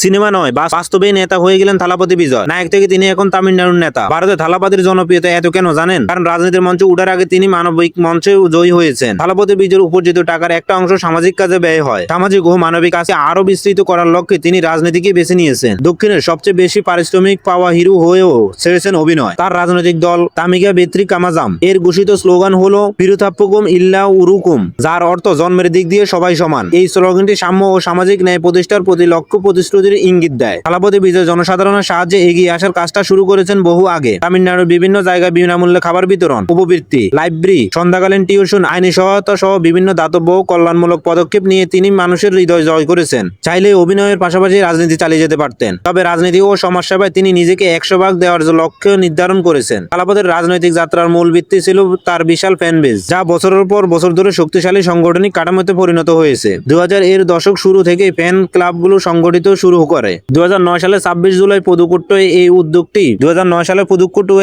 Cinema নয়, বাস্তবেই নেতা হয়ে গেলেন থালাপতি বিজয়। নায়ক থেকে তিনি এখন তামিলনাড়ুর নেতা। ভারতে থালাপতির জনপ্রিয়তা এত কেন জানেন? কারণ রাজনীতির মঞ্চে উঠার আগে তিনি মানবিক মঞ্চে জয়ী হয়েছেন। থালাপতি বিজয়ের উপার্জিত টাকার একটা অংশ সামাজিক কাজে ব্যয় হয়। সামাজিক ও মানবিক কাজকে আরো বিস্তৃত করার লক্ষ্যে তিনি রাজনীতিকে বেছে নিয়েছেন। দক্ষিণের সবচেয়ে বেশি পারিশ্রমিক পাওয়া হিরো হয়েও ছেড়েছেন অভিনয়। তার রাজনৈতিক দল তামিগা বেত্রি কামাজাম এর ঘোষিত স্লোগান হলো বিরুথাপ্পকুম ইল্লা উরুকুম, যার অর্থ জন্মের দিক দিয়ে সবাই সমান। এই স্লোগানটি সাম্য ও সামাজিক ন্যায় প্রতিষ্ঠার প্রতি লক্ষ্য প্রতিশ্রুতির ইঙ্গিত দেয়। থালাপতি বিজয় জনসাধারণের সাহায্যে এগিয়ে আসার কাজটা শুরু করেছেন বহু আগে। তামিলনাড়ুর বিভিন্ন জায়গায় বিনামূল্যে খাবার বিতরণ, উপবৃত্তি, লাইব্রেরি, সন্ধ্যাকালীন টিউশন, আইনি সহায়তা সহ বিভিন্ন দাতব্য ও কল্যাণমূলক পদক্ষেপ নিয়ে তিনি মানুষের হৃদয় জয় করেছেন। চাইলে অভিনয়ের পাশাপাশি রাজনীতি চালিয়ে যেতে পারতেন, তবে রাজনীতি ও সমাজসেবায় তিনি নিজেকে 100 ভাগ দেওয়ার লক্ষ্য নির্ধারণ করেছেন। থালাপতির রাজনৈতিক যাত্রার মূল ভিত্তি ছিল তার বিশাল ফ্যান বেস, যা বছরের পর বছর ধরে শক্তিশালী সাংগঠনিক কাঠামোতে পরিণত হয়েছে। 2000 এর দশক শুরু থেকে ফ্যান ক্লাবগুলো সংগঠিত শুরু করে। 2009 সালে 26 জুলাই পুদুকোট্টই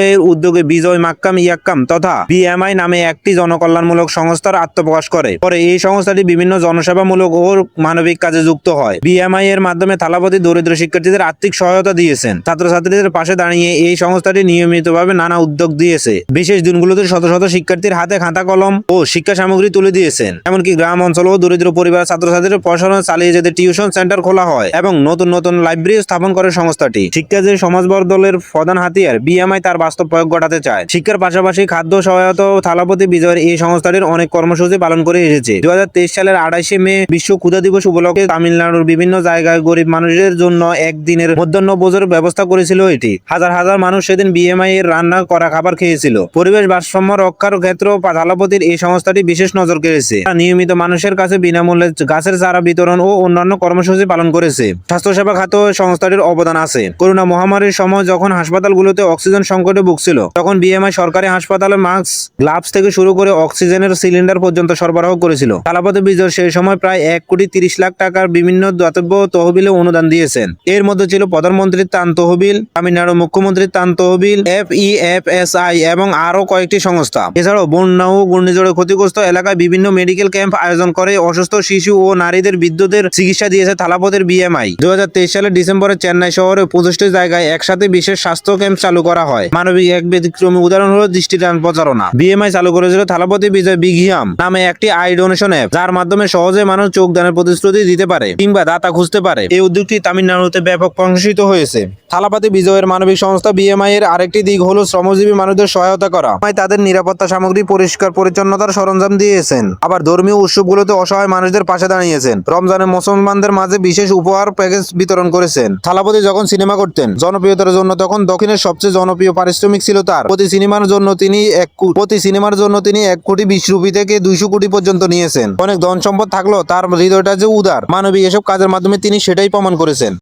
এর উদ্যোগে বিজয় মাক্কাম ইয়াক্কাম তথা বিএমআই নামে একটি জনকল্যাণমূলক সংস্থার আত্মপ্রকাশ করে। পরে এই সংস্থাটি বিভিন্ন জনসেবামূলক ও মানবিক কাজে যুক্ত হয়। বিএমআই এর মাধ্যমে থালাপতি দরিদ্র শিক্ষার্থীদের আর্থিক সহায়তা দিয়েছেন। ছাত্রছাত্রীদের পাশে দাঁড়িয়ে এই সংস্থাটি নিয়মিতভাবে নানা উদ্যোগ দিয়েছে। বিশেষ দিনগুলোতে শত শত শিক্ষার্থীর হাতে খাতা কলম ও শিক্ষা সামগ্রী তুলে দিয়েছেন। এমনকি গ্রাম অঞ্চল ও দরিদ্র পরিবার ছাত্রছাত্রীদের পড়াশোনা চালিয়ে যেতে টিউশন সেন্টার খোলা হয় এবং নতুন নতুন লাইব্রেরি স্থাপন করে সংস্থাটি। শিক্ষা যে সমাজবর্ধনের প্রধান হাতিয়ার, বিএমআই তার বাস্তব প্রয়োগ ঘটাতে চায়। শিক্ষার পাশাপাশি খাদ্য সহায়তা ও থালাপতি বিজয়ের এই সংস্থাটির অনেক কর্মসূচি পালন করে এসেছে। 2023 সালের 28 মে বিশ্ব ক্ষুধা দিবস উপলক্ষে তামিলনাড়ুর বিভিন্ন জায়গায় গরিব মানুষের জন্য একদিনের মধ্যাহ্ন ভোজের ব্যবস্থা করেছিল এটি। হাজার হাজার মানুষ সেদিন বিএমআই এর রান্না করা খাবার খেয়েছিল। পরিবেশ ভারসাম্য রক্ষার ক্ষেত্রেও থালাপতির এই সংস্থাটি বিশেষ নজর কেড়েছে। নিয়মিত মানুষের কাছে বিনামূল্যে গাছের চারা বিতরণ ও অন্যান্য কর্মসূচি পালন করেছে। স্বাস্থ্যসেবা খাতে সংস্থাটির অবদান আছে। করোনা মহামারীর সময় যখন হাসপাতালগুলোতে অক্সিজেন সংকটে ভুগছিল, তখন বিএমআই সরকারি হাসপাতালে মাস্ক, গ্লাভস থেকে শুরু করে অক্সিজেনের সিলিন্ডার পর্যন্ত সরবরাহ করেছিল। থালাপতি বিজয় সেই সময় প্রায় 1,30,00,000 টাকার বিভিন্ন দাতব্য তহবিলে অনুদান দিয়েছেন। এর মধ্যে ছিল প্রধানমন্ত্রীর ত্রাণ তহবিল, তামিলনাড়ু মুখ্যমন্ত্রীর ত্রাণ তহবিল, FEFSI এবং আরো কয়েকটি সংস্থা। এছাড়াও বন্যা ও ঘূর্ণিঝড়ে ক্ষতিগ্রস্ত এলাকায় বিভিন্ন মেডিকেল ক্যাম্প আয়োজন করে অসুস্থ শিশু ও নারীদের বৃদ্ধদের চিকিৎসা দিয়েছে থালাপতির বিএমআই। 2023 সালের ডিসেম্বরে চেন্নাই শহরে 25টি জায়গায় একসাথে বিশেষ স্বাস্থ্য ক্যাম্প চালু করা হয়। মানবিক এক ব্যতিক্রমী উদাহরণ হলো দৃষ্টিদান প্রচারণা। বিএমআই চালু করেছিল থালাপতি বিজয় বিঘিয়াম নামে একটি আই ডোনেশন অ্যাপ, যার মাধ্যমে সহজে মানুষ চোখ দানের প্রতিশ্রুতি দিতে পারে কিংবা দাতা খুঁজতে পারে। এই উদ্যোগটি তামিলনাড়ুতে ব্যাপক প্রশংসিত হয়েছে। থালাপতি বিজয়ের মানবিক সংস্থা বিএমআই এর আরেকটি দিক হলো শ্রমজীবী মানুষদের সহায়তা করা। তাদের নিরাপত্তা সামগ্রী, পরিষ্কার পরিচ্ছন্নতার সরঞ্জাম দিয়েছেন। আবার ধর্মীয় উৎসবগুলোতে অসহায় মানুষদের পাশে দাঁড়িয়েছেন। রমজানে মুসলমানদের মাঝে বিশেষ উপহার প্যাকেজ বিতরণ করেছেন। থালাপতি যখন সিনেমা করতেন জনপ্রিয়তার জন্য, তখন দক্ষিণের সবচেয়ে জনপ্রিয় পারিশ্রমিক ছিল তার। প্রতি সিনেমার জন্য তিনি 1 কোটি 20 রুপি থেকে 200 কোটি পর্যন্ত নিয়েছেন। অনেক ধন সম্পদ থাকলেও তার হৃদয়টা যে উদার, মানবিক এসব কাজের মাধ্যমে তিনি সেটাই প্রমাণ করেছেন।